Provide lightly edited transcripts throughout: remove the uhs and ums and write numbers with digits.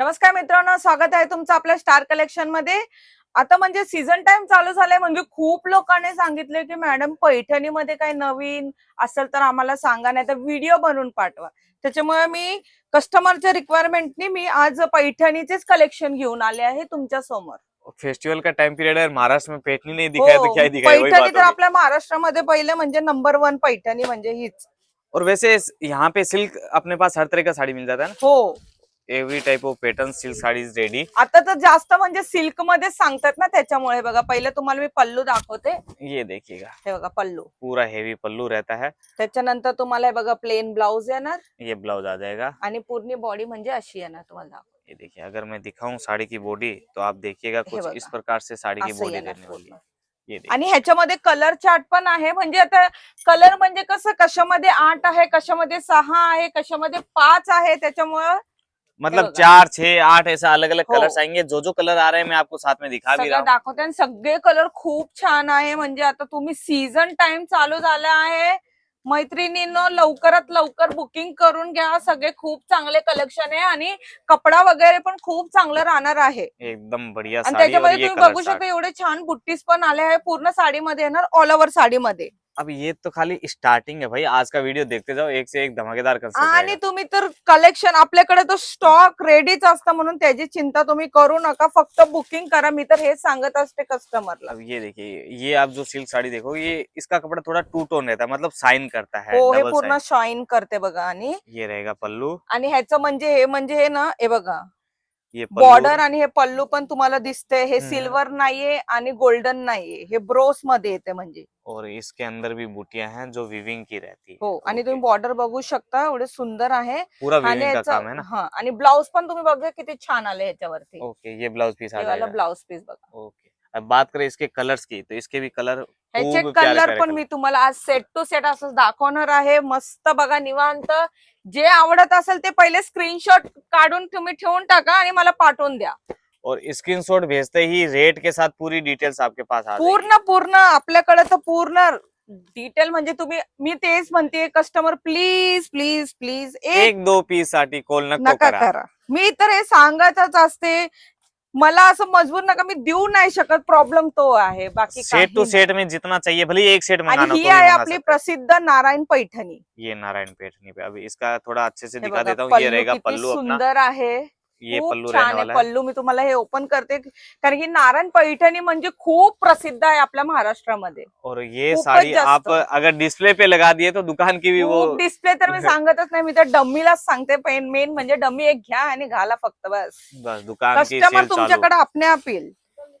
नमस्कार मित्रांनो, स्वागत आहे तुमचं आपल्या स्टार कलेक्शन मध्ये। आता म्हणजे सीझन टाइम चालू झालाय, म्हणजे खूप लोकांनी सांगितले की मॅडम पैठणी मध्ये काही नवीन असेल तर आम्हाला सांगा, नाही तर व्हिडिओ बनवून पाठवा। त्याच्यामुळे मी कस्टमरच्या रिक्वायरमेंटनी मी आज पैठणीचेच कलेक्शन घेऊन आले आहे तुमच्या समोर। फेस्टिवल का टाइम पीरियड है, महाराष्ट्र में पैठनी नहीं दिखाया तो हो, क्या ही दिखाया, वही पैठणी बात तर होगी। आपल्या महाराष्ट्रामध्ये पहिले म्हणजे नंबर 1 पैठणी म्हणजे हीच। और वैसे यहाँ पे सिल्क अपने पास हर तरह का साड़ी मिल जाता है ना। हो, every type of pattern silk sari is ready. आता तर जास्त म्हणजे सिल्क मध्ये सांगतात ना, त्याच्यामुळे बघा पहिले तुम्हाला मी पल्लू दाखवते। ये देखिएगा, हे बघा पल्लू, पूरा हेवी पल्लू रहता है। त्याच्यानंतर तुम्हाला हे बघा प्लेन ब्लाउज येणार ये ब्लाउज आ जाएगा। आणि पूर्ण बॉडी म्हणजे अशी येणार तुम्हाला। ये देखिए, अगर मैं दिखाऊं साड़ी की बॉडी तो आप देखिएगा हे कुछ इस बघा प्रकार से साड़ी की असं बॉडी येणार रहने वाली पूर्ण। है। ये आणि देखिए, ह्याच्यामध्ये कलर चार्ट पण आहे, म्हणजे आता कलर म्हणजे कसं कशामध्ये 8 आहे, कशामध्ये 6 आहे, कशामध्ये 5 आहे, त्याच्यामुळं हे मतलब बघा 4, 6, 8 ऐसा अलग अलग हो कलर्स आएंगे। जो जो कलर आ रहे हैं मैं आपको साथ में दिखा भी रहा सगळं हूँ। दाखवते आणि सगळे कलर खूप छान आहे। म्हणजे आता तुम्ही सीझन टाइम चालू झाला आहे, मैत्रिणींनो लवकरात लवकर बुकिंग करून घ्या। सगळे खूप चांगले कलेक्शन आहे आणि कपडा वगैरे पण खूप चांगलं राहणार आहे। एकदम बढ़िया आणि साड़ी और त्याच्यामध्ये ये तुम्ही कलर बघू चार्ट। शकता एवढे छान बुट्टीज पण आले आहे, पूर्ण साडीमध्ये येणार, ऑल ओव्हर साडीमध्ये। अब ये तो खाली स्टार्टिंग है भाई, आज का वीडियो देखते जाओ, एक से एक धमाकेदार कंसेप्ट आणि रहेगा। तुम्ही तर कलेक्शन आपल्याकडे तो स्टॉक रेडीच असतं, म्हणून त्याची चिंता तुम्ही करू नका, फक्त बुकिंग करा। मी तर हे सांगत असते कस्टमरला। अब ये देखिए, ये आप जो सिल्क साड़ी देखो, ये इसका कपड़ा थोड़ा टू टोन रहता है, मतलब शाइन करता है, हो, हे डबल पूर्ण शाइन। शाईन करते बघा। आणि ये रहेगा पल्लू। ह्याचं म्हणजे हे ना, हे बघा ये पल्लू। बॉर्डर आणि हे पल्लू पण तुम्हाला दिसते। हे हम्म। सिल्वर नाहीये आणि गोल्डन नाहीये, हे ब्रोस मध्ये येते म्हणजे। और इसके अंदर भी बूटियां हैं जो विविंग की रहती हो, है। आणि ओके, तुम्ही बॉर्डर बघू शकता, एवढे सुंदर आहे। पूरा आणि विविंग का याचं काम है ना। हा आणि ब्लाउज पण तुम्ही बघा किती छान आले ह्याच्यावरती। ओके, ये ब्लाउज पीस आ हे वाला जाएगा। ब्लाउज पीस बघा। ओके, अब बात करें इसके कलर्स की, तो इसके भी कलर ह्याचे खूब प्यारे कलर प्यारे पण कलर। मी तुम्हाला आज सेट टू सेट असं दाखवणार आहे। मस्त बघा, निवांत जे आवडत असेल ते पहिले स्क्रीनशॉट काढून तुम्ही ठेवून टाका आणि मला पाठवून द्या। और स्क्रीनशॉट भेजते ही रेट के साथ पूरी डिटेल्स आपके पास आ जाएगी। पूर्ण पूर्ण आपल्याकडे तर पूर्ण डिटेल, म्हणजे तुम्ही, मी तेच म्हणते कस्टमर प्लीज प्लीज प्लीज एक एक दो पीस साठी कॉल नको नका करा। करा। मी तर हे सांगतच असते, मला असं मजबूर नका, मी देऊ नाही शकत, प्रॉब्लेम तो आहे, बाकी सेट टू काही नाही। सेट में जितना चाहिए, भले ही एक सेट आणि मंगाना ही तो भी आहे मंगा आपली सकते हैं। प्रसिद्ध नारायण पैठणी। ये नारायण पैठनी पे, अभी इसका थोड़ा अच्छे से हे दिखा बघा देता हूँ। ये पल्लू रहेगा किती पल्लू अपना। सुंदर आहे, ये खूप पल्लू रहने छान आहे वाला है। पल्लू। मी तुम्हाला हे ओपन करते, कारण की नारायण पैठणी म्हणजे खूप प्रसिद्ध आहे आपल्या महाराष्ट्रामध्ये, और ये खूपच साड़ी जास्त। आप अगर डिस्प्ले पे लगा दिए तो दुकान की भी वो खूप डिस्प्ले तर मी सांगतच नाही, मी तर डम्मीलाच सांगते। मेन म्हणजे डम्मी एक घ्या आणि घाला फक्त, बस। बस दुकान की कस्टमर सेल चालू। तुमच्याकडे आपने आप येईल।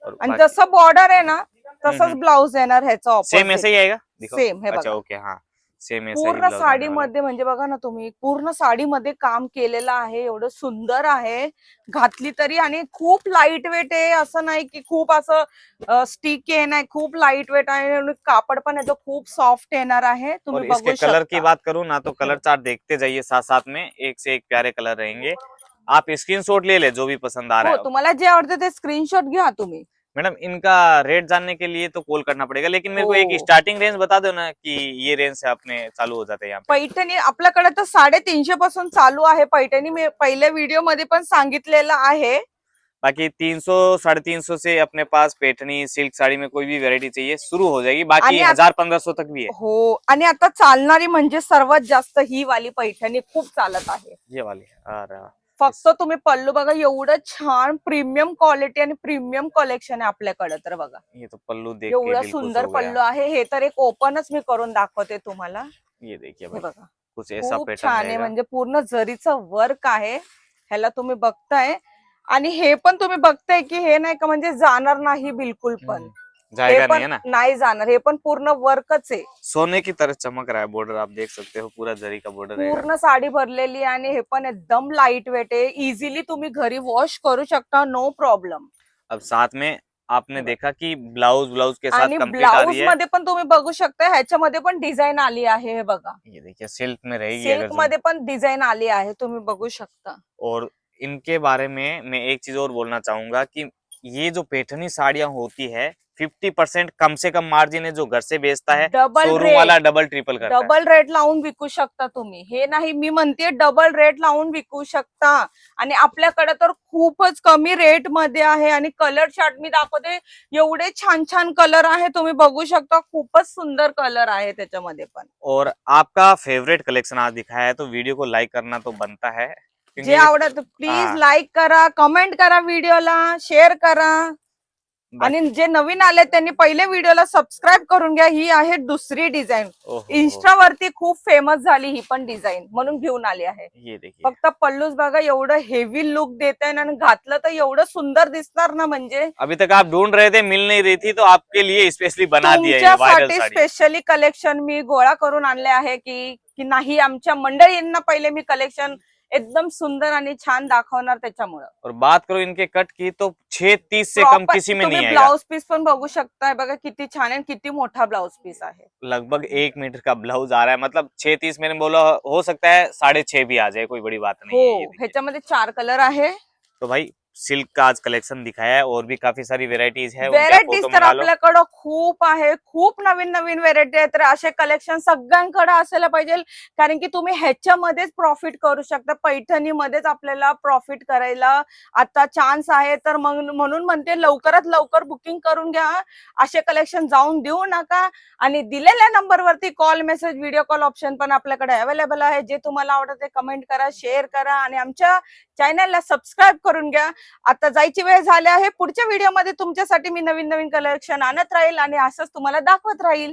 और आणि बाकी जसं बॉर्डर आहे ना, तसंच ब्लाउज येणार ह्याचा सेम ऐसे ऑपोजिट। ही आएगा, दिखाओ। सेम हे अच्छा बघा, ओके, हाँ सेम ऐसा ही पूर्ण ब्लाउज आने वाला है। साडीमध्ये, म्हणजे बघा ना तुम्ही, पूर्ण साडीमध्ये काम केलेलं आहे, एवढं सुंदर आहे, घातली तरी। आणि खूप लाईट वेट आहे, असं नाही की खूप असं स्टिक आहे, नाही, खूप लाईट वेट आहे। आणि कापड पण याचं खूप सॉफ्ट येणार आहे, तुम्ही और इसके बघू कलर की शकता। बात करूँ ना, तो हे कलर बघा, चार्ट देखते जाइए साथ साथ में, एक से एक प्यारे कलर रहेंगे। आप स्क्रीनशॉट ले ले जो भी पसंद आ रहा हो, है। तुम्हाला जे आवडतं ते स्क्रीनशॉट घ्या तुम्ही। मैडम, इनका रेट जानने के लिए तो कॉल करना पड़ेगा, लेकिन मेरे को एक हो, स्टार्टिंग रेंज बता दो ना कि ये रेंज से अपने चालू हो जाते हैं यहाँ पे। पैठणी आपल्याकडे तर 350 पासून चालू आहे पैठणी। मी पहिल्या व्हिडिओ मध्ये पण सांगितलेलं आहे। बाकी 300 350 से अपने पास पैठनी सिल्क साड़ी में कोई भी वैरायटी चाहिए शुरू हो जाएगी, बाकी आणि 1000-1500 तक भी है। हो, आणि आता चालणारी म्हणजे सर्वात जास्त ही वाली पैठणी खूप चालत आहे। ये वाली है। अरे वाह। फक्त तुम्ही पल्लू बघा, एवढं छान प्रीमियम क्वालिटी आणि प्रीमियम कलेक्शन आहे आपल्याकडे। तर बघा ये तो पल्लू देख के एवढं दिल खुश सुंदर हो गया। पल्लू आहे। हे तर एक ओपनच मी करून दाखवते तुम्हाला। ये देखिए हे भाई, बघा कुछ ऐसा खूप पैटर्न छान आहे, रहेगा। म्हणजे पूर्ण जरीचं वर्क आहे, ह्याला तुम्ही बघताय। आणि हे पण तुम्ही बघताय की हे नाही का म्हणजे जाणार नाही बिलकुल पण, हे जाएगा नहीं पण है ना। नाही जाणार, हे पण पूर्ण वर्कच आहे। सोने की तरह चमक रहा है बॉर्डर, आप देख सकते हो, पूरा जरी का बॉर्डर रहेगा। पूर्ण साडी भरलेली आणि हे पण एकदम लाईट वेट आहे, इझिली तुम्ही घरी वॉश करू शकता, नो प्रॉब्लेम। अब साथ में आपने देखा कि ब्लाउज ब्लाउज के साथ आणि कंप्लीट आ रही ब्लाउज है। मध्ये पण तुम्ही बघू शकता, ह्याच्यामध्ये पण डिझाईन आली आहे, हे बघा ये देखिए सिल्क में रहेगी सिल्क अगर जो। मध्ये पण डिझाईन आली आहे, तुम्ही बघू शकता। और इनके बारे में मैं एक चीज और बोलना चाहूंगा कि ये जो पैठनी साड़ियां होती है 50% कम से कम मार्जिन है जो घर से बेचता है, डबल शोरूम वाला रेट डबल ट्रिपल करता है। डबल रेट लावून विकू शकता तुम्ही, हे नाही मी म्हणते डबल रेट लावून विकू शकता. आणि आपल्याकडे तर खूपच कमी रेट मध्ये आहे. आणि कलर चार्ट मी दाखवते, एवढे छान छान कलर आहे, तुम्ही बघू शकता, खूपच सुंदर कलर आहे त्याच्यामध्ये पण. और आपका फेवरेट कलेक्शन आज दिखाया है तो वीडियो को लाइक करना तो बनता है, क्योंकि जे आवडत प्लीज हाँ. लाईक करा, कमेंट करा, व्हिडिओला शेअर करा. बाकी- आणि जे नवीन आले त्यांनी पहिले व्हिडिओला सबस्क्राईब करून घ्या. ही आहे दुसरी डिझाईन, ओहो, इन्स्टावरती खूप फेमस झाली ही पण डिझाईन, म्हणून घेऊन आली आहे. ये देखिए फक्त पल्लूस बघा, एवढं हेवी लुक देत आहे आणि घातलं तर एवढं सुंदर दिसणार ना. म्हणजे अभी तक आप ढूंढ रहे थे, मिल नहीं रही थी, तो आपके लिए स्पेशली बना दिया है वायरल तुमच्यासाठी साड़ी। स्पेशली कलेक्शन मी गोळा करून आणले आहे की नाही, आमच्या मंडळींना पहिले मी कलेक्शन एकदम सुंदर आणि छान दाखवणार त्याच्यामुळं. और बात करो इनके कट की तो 630 से कम किसी में नहीं तुम्ही आएगा। ब्लाउज पीस पण बघू शकताय, बघा किती छान आहे, किती मोठा ब्लाउज पीस आहे. लगभग 1 मीटर का ब्लाउज आ रहा है, मतलब 630 मैंने बोला, हो सकता है 6.5 भी आ जाए, कोई बड़ी बात नहीं है। ये हो, देखिए। ह्याच्यामध्ये 4 कलर आहे. तो भाई सिल्क का आज कलेक्शन दिखाया है, और भी काफी सारी वेराइटीज है, उनके आप व्हेरायटीज फोटो तर मंगा लो। आपल्याकडं खूप आहे, खूप नवीन नवीन व्हेरायटी आहेत. तर असे कलेक्शन सगळ्यांकडे असायला पाहिजे, कारण की तुम्ही ह्याच्यामध्येच प्रॉफिट करू शकता. पैठणीमध्येच आपल्याला प्रॉफिट करायला आता चान्स आहे. तर म्हणून म्हणते लवकरात लवकर बुकिंग करून घ्या. असे कलेक्शन जाऊन देऊ नका. आणि दिलेल्या नंबरवरती call, message, video call option पण आपल्याकडे अवेलेबल आहे. जे तुम्हाला आवडत ते कमेंट करा, शेअर करा आणि आमच्या चॅनलला सबस्क्राईब करून घ्या. आता जायची वेळ झाली आहे. पुढच्या व्हिडिओमध्ये तुमच्यासाठी मी नवीन नवीन कलेक्शन आणत राहील आणि असंच तुम्हाला दाखवत राहील.